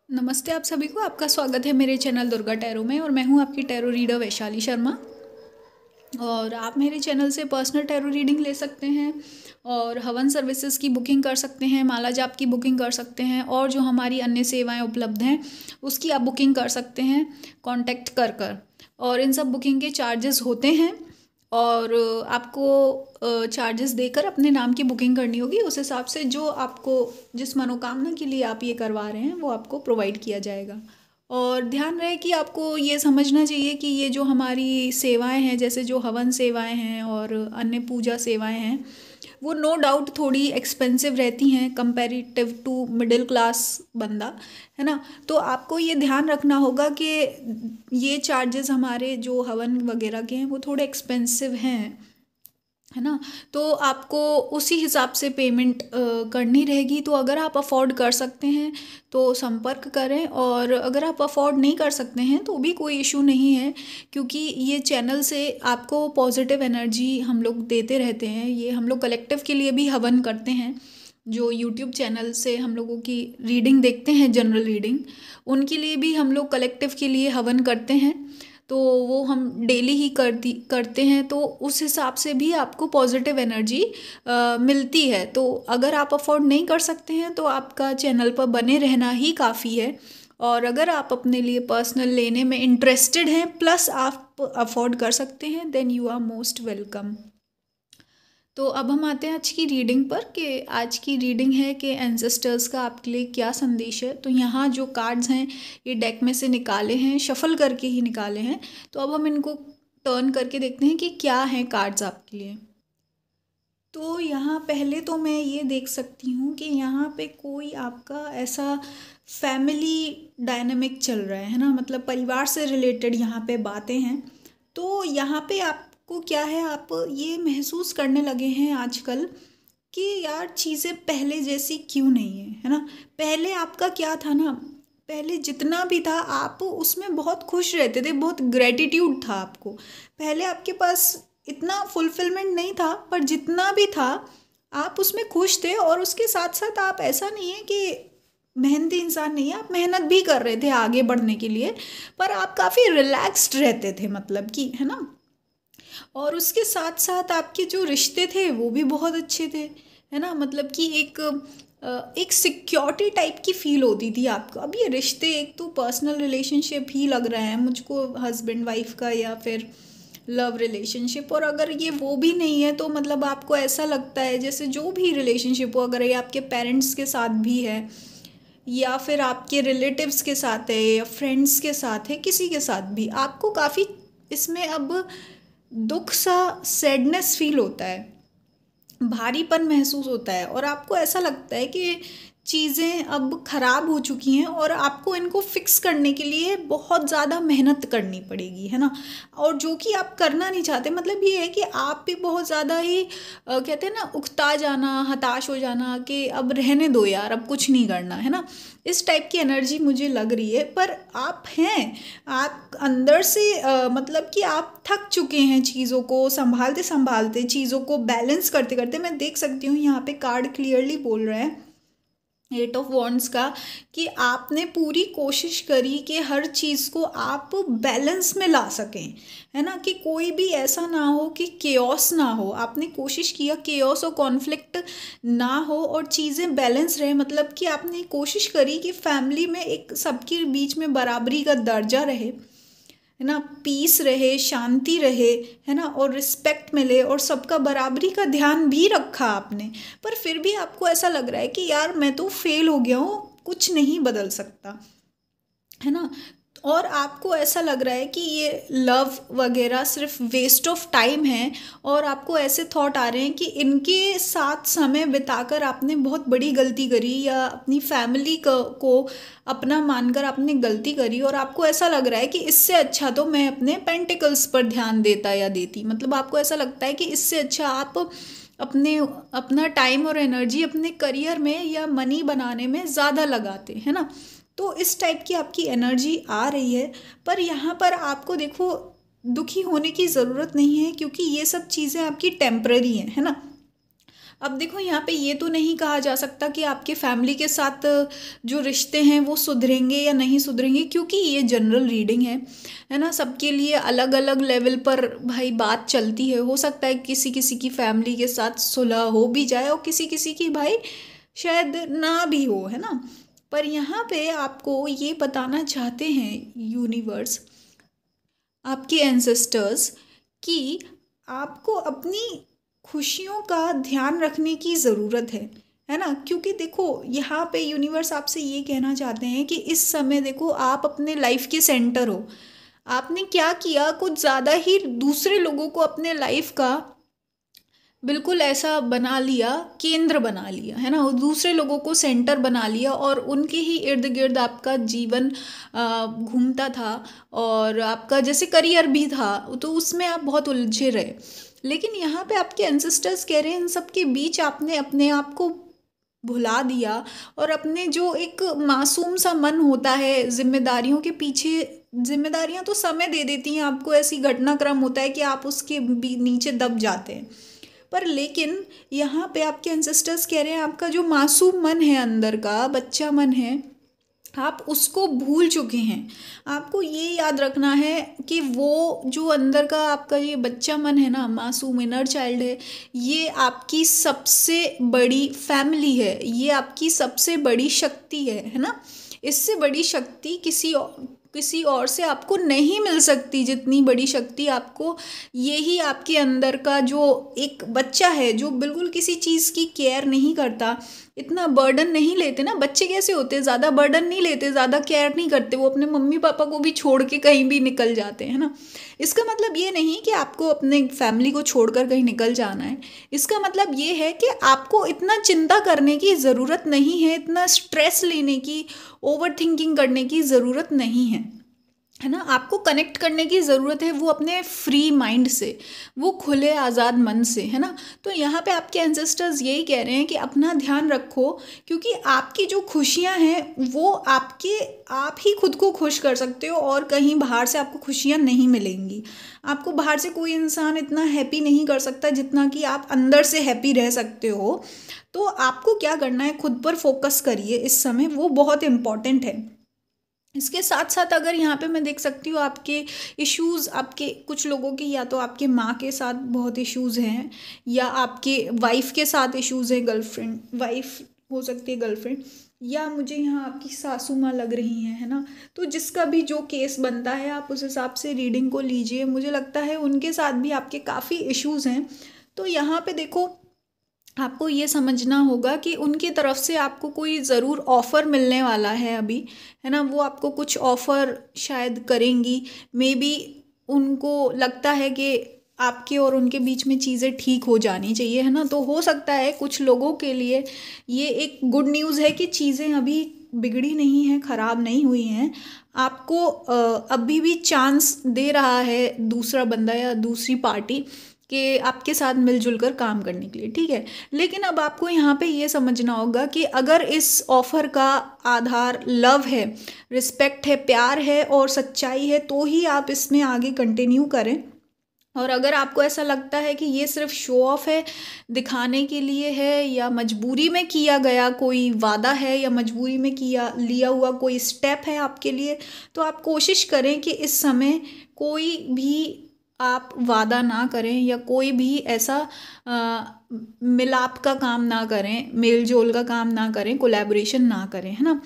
नमस्ते आप सभी को। आपका स्वागत है मेरे चैनल दुर्गा टैरो में और मैं हूं आपकी टैरो रीडर वैशाली शर्मा। और आप मेरे चैनल से पर्सनल टैरो रीडिंग ले सकते हैं और हवन सर्विसेज की बुकिंग कर सकते हैं, माला जाप की बुकिंग कर सकते हैं और जो हमारी अन्य सेवाएं उपलब्ध हैं उसकी आप बुकिंग कर सकते हैं कांटेक्ट कर कर। और इन सब बुकिंग के चार्जेस होते हैं और आपको चार्जेस देकर अपने नाम की बुकिंग करनी होगी। उस हिसाब से जो आपको जिस मनोकामना के लिए आप ये करवा रहे हैं वो आपको प्रोवाइड किया जाएगा। और ध्यान रहे कि आपको ये समझना चाहिए कि ये जो हमारी सेवाएं हैं, जैसे जो हवन सेवाएं हैं और अन्य पूजा सेवाएं हैं, वो नो डाउट थोड़ी एक्सपेंसिव रहती हैं कंपैरेटिव टू मिडिल क्लास बंदा, है ना। तो आपको ये ध्यान रखना होगा कि ये चार्जेस हमारे जो हवन वगैरह के हैं वो थोड़े एक्सपेंसिव हैं, है ना। तो आपको उसी हिसाब से पेमेंट करनी रहेगी। तो अगर आप अफोर्ड कर सकते हैं तो संपर्क करें, और अगर आप अफोर्ड नहीं कर सकते हैं तो भी कोई इशू नहीं है, क्योंकि ये चैनल से आपको पॉजिटिव एनर्जी हम लोग देते रहते हैं। ये हम लोग कलेक्टिव के लिए भी हवन करते हैं। जो यूट्यूब चैनल से हम लोगों की रीडिंग देखते हैं, जनरल रीडिंग, उनके लिए भी हम लोग कलेक्टिव के लिए हवन करते हैं। तो वो हम डेली ही करते हैं, तो उस हिसाब से भी आपको पॉजिटिव एनर्जी मिलती है। तो अगर आप अफोर्ड नहीं कर सकते हैं तो आपका चैनल पर बने रहना ही काफ़ी है। और अगर आप अपने लिए पर्सनल लेने में इंटरेस्टेड हैं प्लस आप अफोर्ड कर सकते हैं, then you are most welcome. तो अब हम आते हैं आज की रीडिंग पर, कि आज की रीडिंग है कि एंसेस्टर्स का आपके लिए क्या संदेश है। तो यहाँ जो कार्ड्स हैं ये डेक में से निकाले हैं, शफल करके ही निकाले हैं। तो अब हम इनको टर्न करके देखते हैं कि क्या हैं कार्ड्स आपके लिए। तो यहाँ पहले तो मैं ये देख सकती हूँ कि यहाँ पे कोई आपका ऐसा फैमिली डायनामिक चल रहा है ना, मतलब परिवार से रिलेटेड यहाँ पे बातें हैं। तो यहाँ पे आपको क्या है, आप ये महसूस करने लगे हैं आजकल कि यार चीज़ें पहले जैसी क्यों नहीं है ना। पहले आपका क्या था ना, पहले जितना भी था आप उसमें बहुत खुश रहते थे, बहुत ग्रेटिट्यूड था आपको। पहले आपके पास इतना फुलफिलमेंट नहीं था, पर जितना भी था आप उसमें खुश थे। और उसके साथ साथ आप, ऐसा नहीं है कि मेहनती इंसान नहीं है, आप मेहनत भी कर रहे थे आगे बढ़ने के लिए, पर आप काफ़ी रिलैक्स्ड रहते थे, मतलब कि, है ना। और उसके साथ साथ आपके जो रिश्ते थे वो भी बहुत अच्छे थे, है ना। मतलब कि एक सिक्योरिटी टाइप की फील होती थी आपको। अब ये रिश्ते एक तो पर्सनल रिलेशनशिप ही लग रहा है मुझको, हस्बैंड वाइफ का या फिर लव रिलेशनशिप। और अगर ये वो भी नहीं है तो मतलब आपको ऐसा लगता है जैसे जो भी रिलेशनशिप हो, अगर ये आपके पेरेंट्स के साथ भी है या फिर आपके रिलेटिव्स के साथ है या फ्रेंड्स के साथ है, किसी के साथ भी, आपको काफ़ी इसमें अब दुख सा, सैडनेस फील होता है, भारीपन महसूस होता है। और आपको ऐसा लगता है कि चीज़ें अब ख़राब हो चुकी हैं और आपको इनको फिक्स करने के लिए बहुत ज़्यादा मेहनत करनी पड़ेगी, है ना। और जो कि आप करना नहीं चाहते, मतलब ये है कि आप भी बहुत ज़्यादा ही कहते हैं ना, उकता जाना, हताश हो जाना कि अब रहने दो यार, अब कुछ नहीं करना, है ना। इस टाइप की एनर्जी मुझे लग रही है। पर आप हैं, आप अंदर से मतलब कि आप थक चुके हैं चीज़ों को संभालते संभालते, चीज़ों को बैलेंस करते करते। मैं देख सकती हूँ यहाँ पे कार्ड क्लियरली बोल रहे हैं, एट ऑफ वॉन्ड्स का, कि आपने पूरी कोशिश करी कि हर चीज़ को आप बैलेंस में ला सकें, है ना। कि कोई भी ऐसा ना हो कि केओस ना हो। आपने कोशिश किया केओस और कॉन्फ्लिक्ट ना हो और चीज़ें बैलेंस रहे। मतलब कि आपने कोशिश करी कि फैमिली में एक सबके बीच में बराबरी का दर्जा रहे, है ना, पीस रहे, शांति रहे, है ना, और रिस्पेक्ट मिले, और सबका बराबरी का ध्यान भी रखा आपने। पर फिर भी आपको ऐसा लग रहा है कि यार मैं तो फेल हो गया हूँ, कुछ नहीं बदल सकता, है ना। और आपको ऐसा लग रहा है कि ये लव वगैरह सिर्फ वेस्ट ऑफ टाइम है। और आपको ऐसे थॉट आ रहे हैं कि इनके साथ समय बिताकर आपने बहुत बड़ी गलती करी, या अपनी फैमिली को अपना मानकर आपने गलती करी। और आपको ऐसा लग रहा है कि इससे अच्छा तो मैं अपने पेंटिकल्स पर ध्यान देता या देती। मतलब आपको ऐसा लगता है कि इससे अच्छा आप अपना टाइम और एनर्जी अपने करियर में या मनी बनाने में ज़्यादा लगाते, है ना। तो इस टाइप की आपकी एनर्जी आ रही है। पर यहाँ पर आपको देखो, दुखी होने की ज़रूरत नहीं है, क्योंकि ये सब चीज़ें आपकी टेम्पररी हैं, है ना। अब देखो यहाँ पे ये तो नहीं कहा जा सकता कि आपके फैमिली के साथ जो रिश्ते हैं वो सुधरेंगे या नहीं सुधरेंगे, क्योंकि ये जनरल रीडिंग है ना। सबके लिए अलग अलग लेवल पर भाई बात चलती है। हो सकता है किसी किसी की फैमिली के साथ सुलह हो भी जाए और किसी किसी की भाई शायद ना भी हो, है ना। पर यहाँ पे आपको ये बताना चाहते हैं यूनिवर्स, आपके एंसेस्टर्स, कि आपको अपनी खुशियों का ध्यान रखने की ज़रूरत है ना। क्योंकि देखो यहाँ पे यूनिवर्स आपसे ये कहना चाहते हैं कि इस समय देखो आप अपने लाइफ के सेंटर हो। आपने क्या किया, कुछ ज़्यादा ही दूसरे लोगों को अपने लाइफ का बिल्कुल ऐसा बना लिया, केंद्र बना लिया, है ना। और दूसरे लोगों को सेंटर बना लिया और उनके ही इर्द गिर्द आपका जीवन घूमता था और आपका जैसे करियर भी था, तो उसमें आप बहुत उलझे रहे। लेकिन यहाँ पे आपके एंसेस्टर्स कह रहे हैं इन सब के बीच आपने अपने आप को भुला दिया और अपने जो एक मासूम सा मन होता है जिम्मेदारियों के पीछे, जिम्मेदारियां तो समय दे देती हैं आपको, ऐसी घटनाक्रम होता है कि आप उसके नीचे दब जाते हैं। पर लेकिन यहाँ पे आपके एंसेस्टर्स कह रहे हैं आपका जो मासूम मन है, अंदर का बच्चा मन है, आप उसको भूल चुके हैं। आपको ये याद रखना है कि वो जो अंदर का आपका ये बच्चा मन है ना, मासूम इनर चाइल्ड है, ये आपकी सबसे बड़ी फैमिली है, ये आपकी सबसे बड़ी शक्ति है ना। इससे बड़ी शक्ति किसी और से आपको नहीं मिल सकती। जितनी बड़ी शक्ति आपको यही आपके अंदर का जो एक बच्चा है जो बिल्कुल किसी चीज़ की केयर नहीं करता, इतना बर्डन नहीं लेते ना। बच्चे कैसे होते हैं, ज़्यादा बर्डन नहीं लेते, ज़्यादा केयर नहीं करते, वो अपने मम्मी पापा को भी छोड़ के कहीं भी निकल जाते हैं ना। इसका मतलब ये नहीं कि आपको अपने फैमिली को छोड़कर कहीं निकल जाना है। इसका मतलब ये है कि आपको इतना चिंता करने की ज़रूरत नहीं है, इतना स्ट्रेस लेने की, ओवर थिंकिंग करने की ज़रूरत नहीं है ना। आपको कनेक्ट करने की ज़रूरत है वो अपने फ्री माइंड से, वो खुले आज़ाद मन से, है ना। तो यहाँ पे आपके एंसेस्टर्स यही कह रहे हैं कि अपना ध्यान रखो, क्योंकि आपकी जो खुशियाँ हैं वो आप ही खुद को खुश कर सकते हो और कहीं बाहर से आपको खुशियाँ नहीं मिलेंगी। आपको बाहर से कोई इंसान इतना हैप्पी नहीं कर सकता जितना कि आप अंदर से हैप्पी रह सकते हो। तो आपको क्या करना है, खुद पर फोकस करिए इस समय, वो बहुत इम्पॉर्टेंट है। इसके साथ साथ अगर यहाँ पे मैं देख सकती हूँ आपके इश्यूज़, आपके कुछ लोगों के या तो आपके माँ के साथ बहुत इश्यूज़ हैं, या आपके वाइफ के साथ इश्यूज़ हैं, गर्लफ्रेंड वाइफ हो सकती है, गर्लफ्रेंड, या मुझे यहाँ आपकी सासू माँ लग रही हैं, है ना। तो जिसका भी जो केस बनता है आप उस हिसाब से रीडिंग को लीजिए। मुझे लगता है उनके साथ भी आपके काफ़ी इश्यूज़ हैं। तो यहाँ पे देखो आपको ये समझना होगा कि उनकी तरफ से आपको कोई ज़रूर ऑफ़र मिलने वाला है अभी, है ना। वो आपको कुछ ऑफ़र शायद करेंगी, मे बी उनको लगता है कि आपके और उनके बीच में चीज़ें ठीक हो जानी चाहिए, है ना। तो हो सकता है कुछ लोगों के लिए ये एक गुड न्यूज़ है कि चीज़ें अभी बिगड़ी नहीं हैं, ख़राब नहीं हुई हैं। आपको अभी भी चांस दे रहा है दूसरा बंदा या दूसरी पार्टी कि आपके साथ मिलजुल कर काम करने के लिए, ठीक है। लेकिन अब आपको यहाँ पे ये समझना होगा कि अगर इस ऑफ़र का आधार लव है, रिस्पेक्ट है, प्यार है और सच्चाई है, तो ही आप इसमें आगे कंटिन्यू करें। और अगर आपको ऐसा लगता है कि ये सिर्फ शो ऑफ है, दिखाने के लिए है, या मजबूरी में किया गया कोई वादा है, या मजबूरी में लिया हुआ कोई स्टेप है आपके लिए, तो आप कोशिश करें कि इस समय कोई भी आप वादा ना करें या कोई भी ऐसा मिलाप का काम ना करें, मेल जोल का काम ना करें, कोलैबोरेशन ना करें, है ना।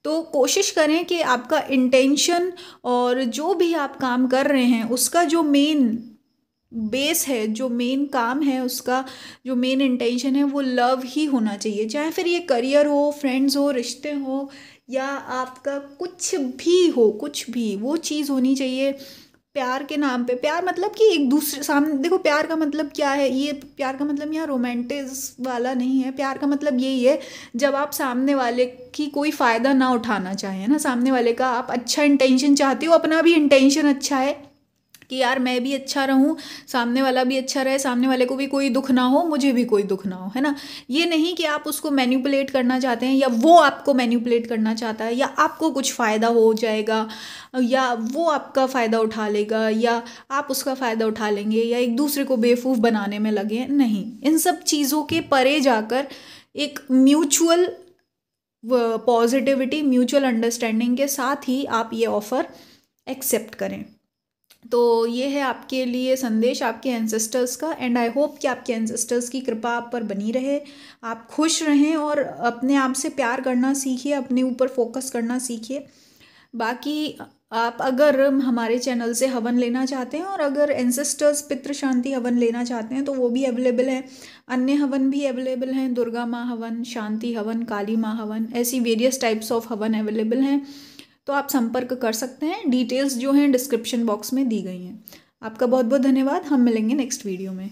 तो कोशिश करें कि आपका इंटेंशन और जो भी आप काम कर रहे हैं उसका जो मेन बेस है, जो मेन काम है, उसका जो मेन इंटेंशन है वो लव ही होना चाहिए। चाहे फिर ये करियर हो, फ्रेंड्स हो, रिश्ते हो, या आपका कुछ भी हो, कुछ भी वो चीज़ होनी चाहिए प्यार के नाम पे। प्यार मतलब कि एक दूसरे सामने देखो, प्यार का मतलब क्या है, ये प्यार का मतलब यहाँ रोमांटिस वाला नहीं है। प्यार का मतलब यही है जब आप सामने वाले की कोई फ़ायदा ना उठाना चाहें ना, सामने वाले का आप अच्छा इंटेंशन चाहते हो, अपना भी इंटेंशन अच्छा है कि यार मैं भी अच्छा रहूं, सामने वाला भी अच्छा रहे, सामने वाले को भी कोई दुख ना हो, मुझे भी कोई दुख ना हो, है ना। ये नहीं कि आप उसको मैनिपुलेट करना चाहते हैं या वो आपको मैनिपुलेट करना चाहता है, या आपको कुछ फ़ायदा हो जाएगा, या वो आपका फ़ायदा उठा लेगा, या आप उसका फ़ायदा उठा लेंगे, या एक दूसरे को बेवकूफ़ बनाने में लगे। नहीं, इन सब चीज़ों के परे जाकर एक म्यूचुअल पॉजिटिविटी, म्यूचुअल अंडरस्टैंडिंग के साथ ही आप ये ऑफ़र एक्सेप्ट करें। तो ये है आपके लिए संदेश आपके एंसेस्टर्स का, एंड आई होप कि आपके एंसेस्टर्स की कृपा आप पर बनी रहे, आप खुश रहें और अपने आप से प्यार करना सीखिए, अपने ऊपर फोकस करना सीखिए। बाकी आप अगर हमारे चैनल से हवन लेना चाहते हैं और अगर एंसेस्टर्स पितृ शांति हवन लेना चाहते हैं तो वो भी अवेलेबल है। अन्य हवन भी अवेलेबल हैं, दुर्गा माँ हवन, शांति हवन, काली माँ हवन, ऐसी वेरियस टाइप्स ऑफ हवन अवेलेबल हैं। तो आप संपर्क कर सकते हैं, डिटेल्स जो हैं डिस्क्रिप्शन बॉक्स में दी गई हैं। आपका बहुत बहुत धन्यवाद। हम मिलेंगे नेक्स्ट वीडियो में।